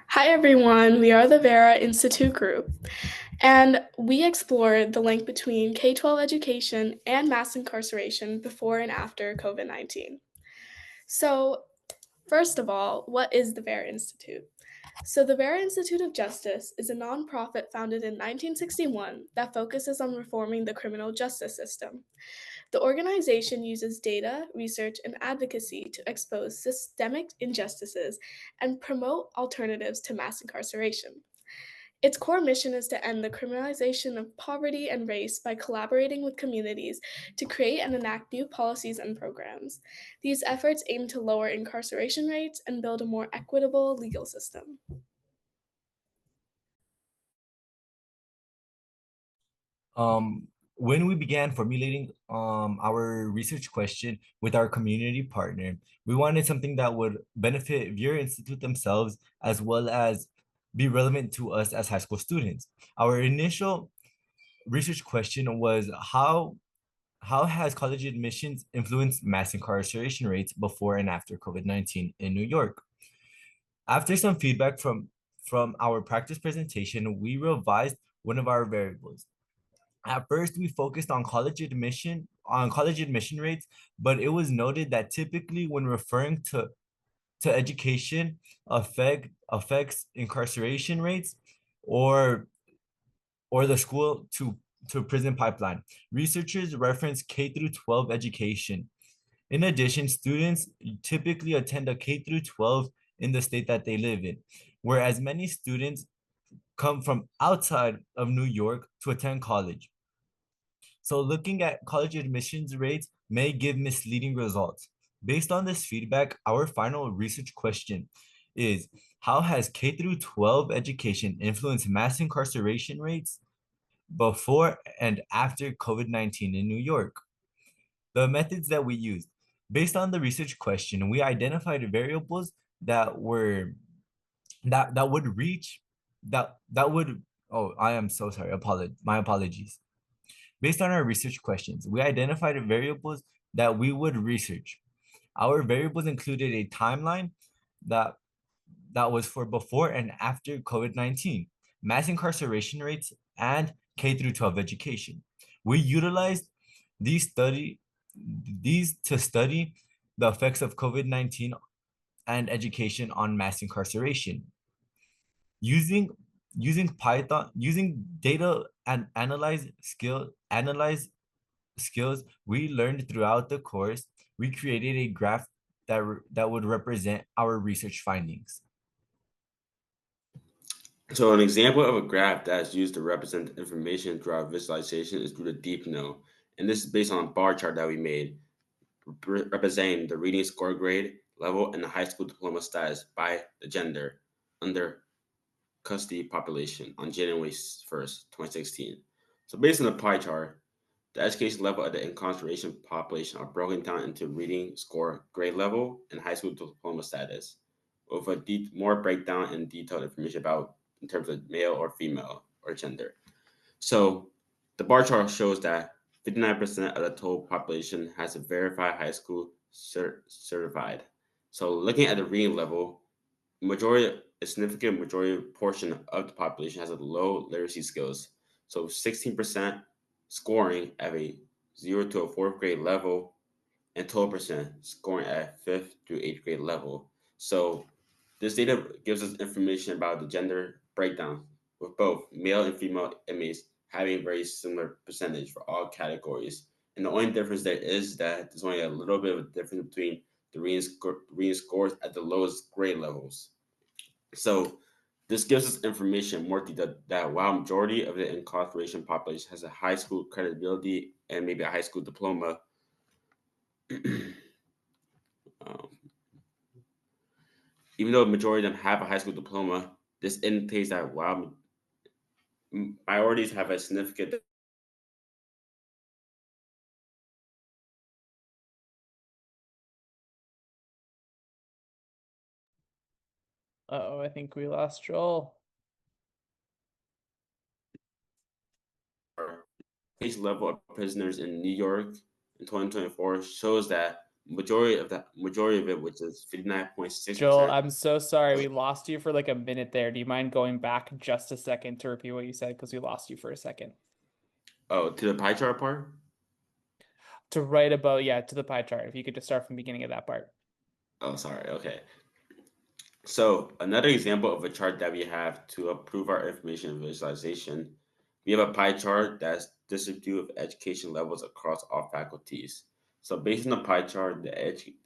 Hi everyone, we are the Vera Institute group, and we explored the link between K 12 education and mass incarceration before and after COVID 19. So, first of all, what is the Vera Institute? So, the Vera Institute of Justice is a nonprofit founded in 1961 that focuses on reforming the criminal justice system. The organization uses data, research, and advocacy to expose systemic injustices and promote alternatives to mass incarceration. Its core mission is to end the criminalization of poverty and race by collaborating with communities to create and enact new policies and programs. These efforts aim to lower incarceration rates and build a more equitable legal system. Um, when we began formulating our research question with our community partner, we wanted something that would benefit Vera Institute themselves as well as be relevant to us as high school students. Our initial research question was how has college admissions influenced mass incarceration rates before and after COVID-19 in New York? After some feedback from our practice presentation, we revised one of our variables. At first, we focused on college admission rates, but it was noted that typically when referring to education affects incarceration rates or or the school to prison pipeline. Researchers reference K through 12 education. In addition, students typically attend a K through 12 in the state that they live in, whereas many students come from outside of New York to attend college. So looking at college admissions rates may give misleading results. Based on this feedback, our final research question is, how has K through 12 education influenced mass incarceration rates before and after COVID-19 in New York? The methods that we used. Based on the research question, we identified variables that were that would reach that would oh, I am so sorry. My apologies. Based on our research questions, we identified variables that we would research. Our variables included a timeline that that was for before and after COVID-19, mass incarceration rates, and K through 12 education. We utilized these to study the effects of COVID-19 and education on mass incarceration. Using using data and analyze skills we learned throughout the course, we created a graph that would represent our research findings. So an example of a graph that is used to represent information throughout visualization is through the deep know. And this is based on a bar chart that we made representing the reading score grade level and the high school diploma status by the gender under custody population on January 1st, 2016. So based on the pie chart, the education level of the incarceration population are broken down into reading score grade level and high school diploma status, with a more breakdown and detailed information about in terms of male or female or gender. So the bar chart shows that 59% of the total population has a verified high school certified. So looking at the reading level, a significant majority portion of the population has a low literacy skills. So 16% scoring at a 0 to a 4th grade level and 12% scoring at 5th to 8th grade level. So this data gives us information about the gender breakdown with both male and female inmates having very similar percentage for all categories. And the only difference there is that there's only a little bit of a difference between the reading scores at the lowest grade levels. So this gives us information more detail that while majority of the incarceration population has a high school credibility and maybe a high school diploma, um, even though the majority of them have a high school diploma, this indicates that while minorities have a significant Uh-oh, I think we lost Joel. case level of prisoners in New York in 2024 shows that majority of it, which is 59.6%. Joel, I'm so sorry. We lost you for like a minute there. Do you mind going back just a second to repeat what you said? Because we lost you for a second. Oh, to the pie chart part? To write about, yeah, to the pie chart. If you could just start from the beginning of that part. Oh, sorry. Okay. So another example of a chart that we have to improve our information visualization, we have a pie chart that's distributive of education levels across all faculties. So based on the pie chart, the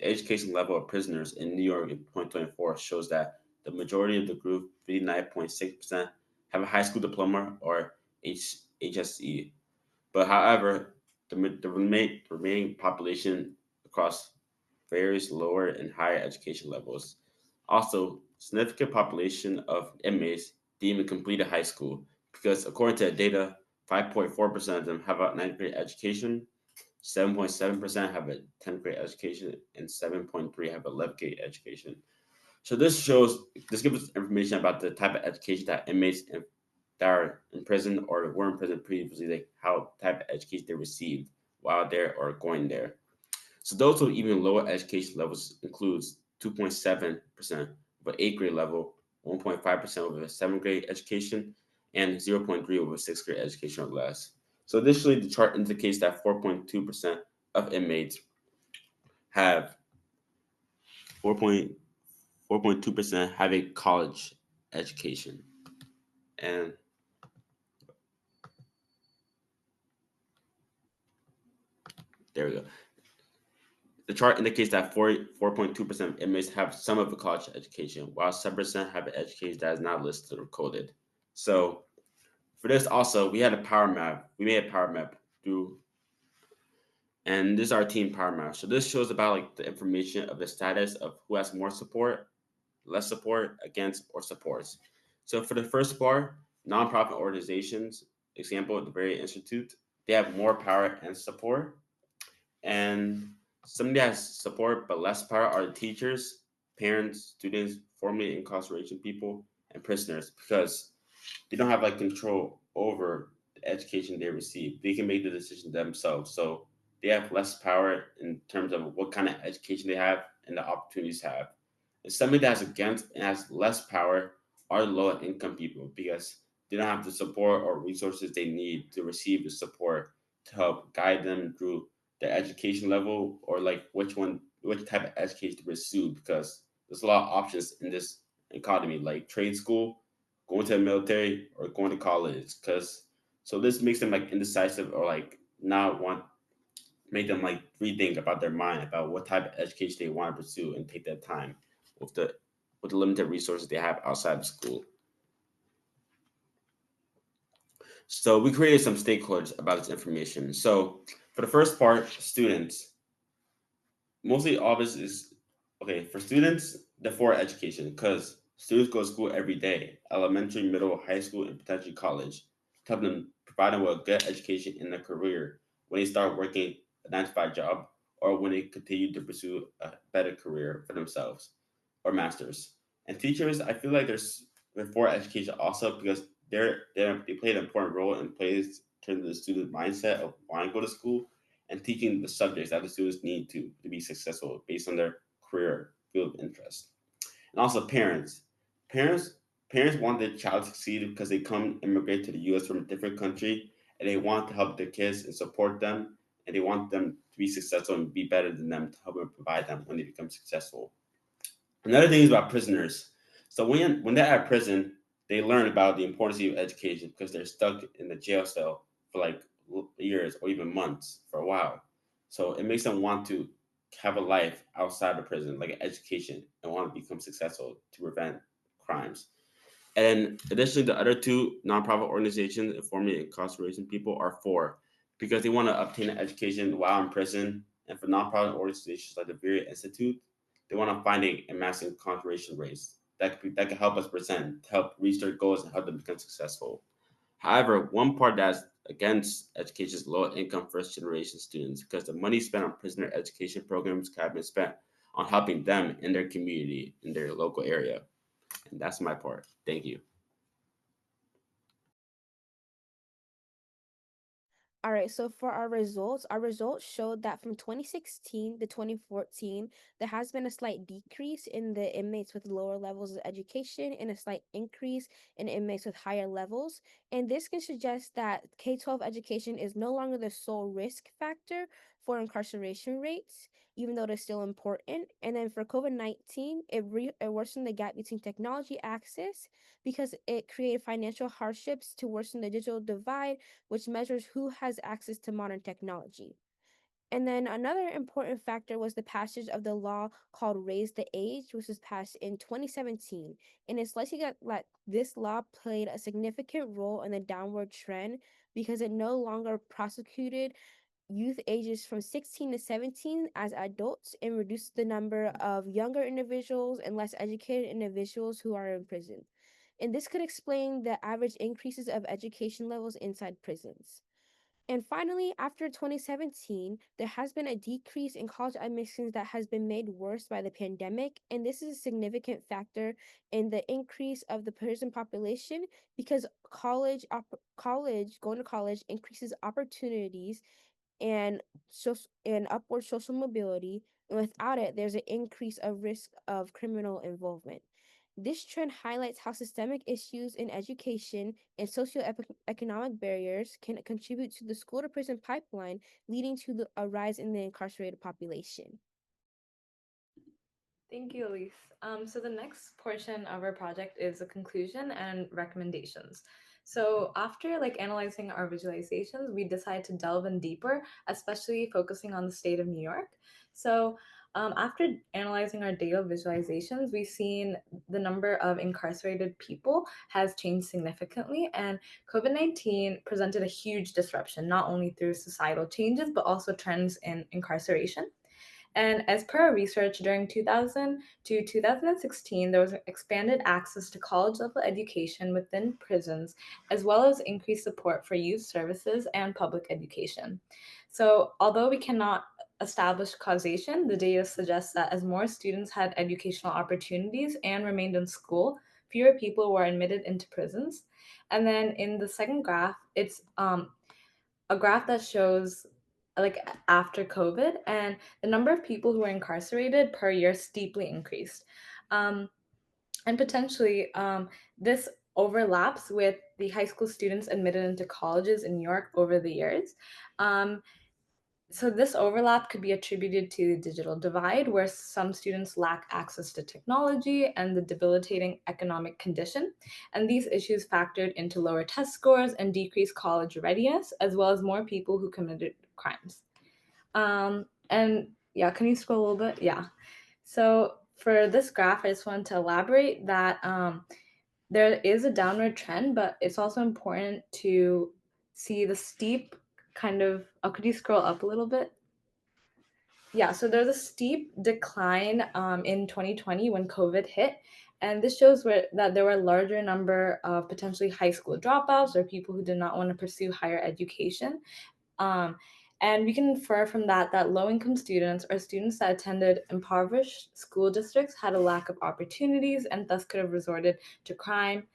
education level of prisoners in New York in 2024 shows that the majority of the group, 59.6%, have a high school diploma or HSE. But however, the remaining population across various lower and higher education levels. Also, significant population of inmates didn't even complete a high school because according to the data, 5.4% of them have a ninth grade education, 7.7% have a 10th grade education, and 7.3 have a 11th grade education. So this gives us information about the type of education that inmates that are in prison or were in prison previously, like how type of education they received while there or going there. So those with even lower education levels includes 2.7% of an eighth grade level, 1.5% with a seventh grade education, and 0.3 with a sixth grade education or less. So additionally, the chart indicates that 4.2% of inmates have 4.2% have a college education. And there we go. The chart indicates that 4.2% of inmates have some of a college education, while 7% have an education that is not listed or coded. So for this also, we had a power map. We made a power map through, and this is our team power map. So this shows about like the information of the status of who has more support, less support, against, or supports. So for the first bar, nonprofit organizations, example, the Vera Institute, they have more power and support. And somebody that has support but less power are the teachers, parents, students, formerly incarceration people, and prisoners because they don't have like control over the education they receive. They can make the decision themselves. So they have less power in terms of what kind of education they have and the opportunities they have. And somebody that's against and has less power are lower income people because they don't have the support or resources they need to receive the support to help guide them through their education level or like which type of education to pursue because there's a lot of options in this economy like trade school, going to the military, or going to college. Because so this makes them like indecisive or like not want make them like rethink about their mind about what type of education they want to pursue and take their time with the limited resources they have outside of school. So we created some stakeholders about this information. So for the first part, students, mostly all this is okay for students, the for education, because students go to school every day, elementary, middle, high school, and potentially college, to help them provide them with a good education in their career when they start working a 9 to 5 job or when they continue to pursue a better career for themselves or masters. And teachers, I feel like there's for education also because they play an important role in plays in terms of the student mindset of wanting to go to school and teaching the subjects that the students need to be successful based on their career field of interest. And also parents. Parents parents want their child to succeed because they come immigrate to the US from a different country and they want to help their kids and support them and they want them to be successful and be better than them to help them provide them when they become successful. Another thing is about prisoners. So when they're at prison, they learn about the importance of education because they're stuck in the jail cell for like years or even months for a while. So it makes them want to have a life outside of prison, like an education, and want to become successful to prevent crimes. And additionally, the other two nonprofit organizations informing incarceration people are for because they want to obtain an education while in prison. And for nonprofit organizations like the Vera Institute, they want to find a massive incarceration rates that can help us present, to help reach their goals and help them become successful. However, one part that's against education is low income first generation students because the money spent on prisoner education programs have been spent on helping them in their community, in their local area. And that's my part. Thank you. All right, so for our results showed that from 2016 to 2014, there has been a slight decrease in the inmates with lower levels of education and a slight increase in inmates with higher levels. And this can suggest that K-12 education is no longer the sole risk factor for incarceration rates, even though it is still important. And then for COVID-19, it worsened the gap between technology access because it created financial hardships to worsen the digital divide, which measures who has access to modern technology. And then another important factor was the passage of the law called Raise the Age, which was passed in 2017. And it's likely that this law played a significant role in the downward trend because it no longer prosecuted youth ages from 16 to 17 as adults and reduced the number of younger individuals and less educated individuals who are in prison. And this could explain the average increases of education levels inside prisons. And finally, after 2017, there has been a decrease in college admissions that has been made worse by the pandemic. And this is a significant factor in the increase of the prison population because going to college increases opportunities and upward social mobility, and without it, there's an increase of risk of criminal involvement. This trend highlights how systemic issues in education and socioeconomic barriers can contribute to the school to prison pipeline, leading to a rise in the incarcerated population. Thank you, Elise. So the next portion of our project is the conclusion and recommendations. So after analyzing our visualizations, we decided to delve in deeper, especially focusing on the state of New York. So after analyzing our data visualizations, we've seen the number of incarcerated people has changed significantly, and COVID-19 presented a huge disruption, not only through societal changes, but also trends in incarceration. And as per our research, during 2000 to 2016, there was expanded access to college level education within prisons, as well as increased support for youth services and public education. So, although we cannot establish causation, the data suggests that as more students had educational opportunities and remained in school, fewer people were admitted into prisons. And then in the second graph, it's a graph that shows after COVID, and the number of people who were incarcerated per year steeply increased. Um, and potentially, this overlaps with the high school students admitted into colleges in New York over the years. Um, so this overlap could be attributed to the digital divide, where some students lack access to technology and the debilitating economic condition. And these issues factored into lower test scores and decreased college readiness, as well as more people who committed crimes. And yeah, can you scroll a little bit? Yeah. So for this graph, I just wanted to elaborate that there is a downward trend, but it's also important to see the steep kind of, oh, could you scroll up a little bit? Yeah, so there's a steep decline in 2020 when COVID hit. And this shows that there were a larger number of potentially high school dropouts or people who did not want to pursue higher education. Um, and we can infer from that that low-income students or students that attended impoverished school districts had a lack of opportunities and thus could have resorted to crime.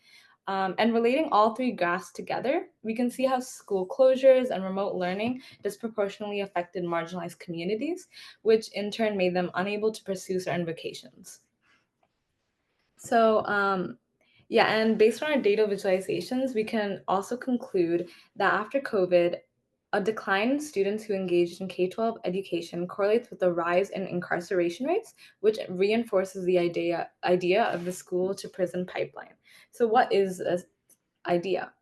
And relating all three graphs together, we can see how school closures and remote learning disproportionately affected marginalized communities, which in turn made them unable to pursue certain vocations. So, yeah, and based on our data visualizations, we can also conclude that after COVID, a decline in students who engaged in K-12 education correlates with a rise in incarceration rates, which reinforces the idea of the school to prison pipeline. So what is this idea?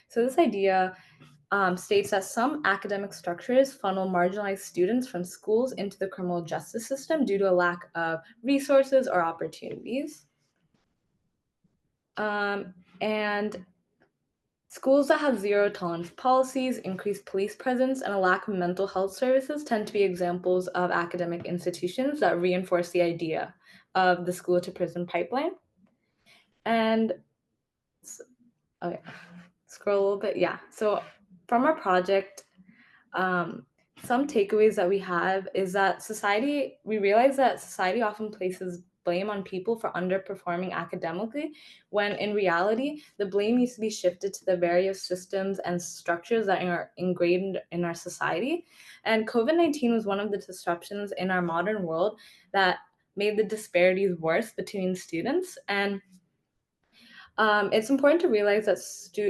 So this idea states that some academic structures funnel marginalized students from schools into the criminal justice system due to a lack of resources or opportunities. And schools that have zero tolerance policies, increased police presence, and a lack of mental health services tend to be examples of academic institutions that reinforce the idea of the school to prison pipeline. And okay, scroll a little bit. Yeah. So from our project, some takeaways that we have is that we realize that society often places blame on people for underperforming academically, when in reality, the blame needs to be shifted to the various systems and structures that are ingrained in our society. And COVID-19 was one of the disruptions in our modern world that made the disparities worse between students. And it's important to realize that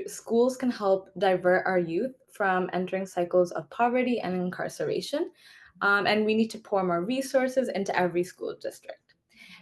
schools can help divert our youth from entering cycles of poverty and incarceration. And we need to pour more resources into every school district.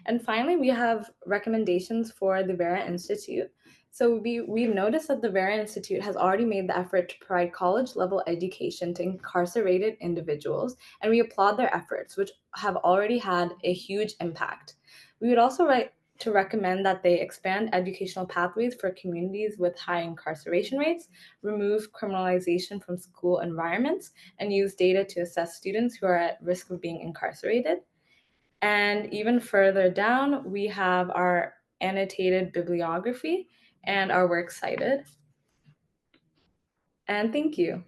And finally, we have recommendations for the Vera Institute. So we've noticed that the Vera Institute has already made the effort to provide college level education to incarcerated individuals, and we applaud their efforts, which have already had a huge impact. We would also like to recommend that they expand educational pathways for communities with high incarceration rates, remove criminalization from school environments, and use data to assess students who are at risk of being incarcerated. And even further down, we have our annotated bibliography and our works cited. And thank you.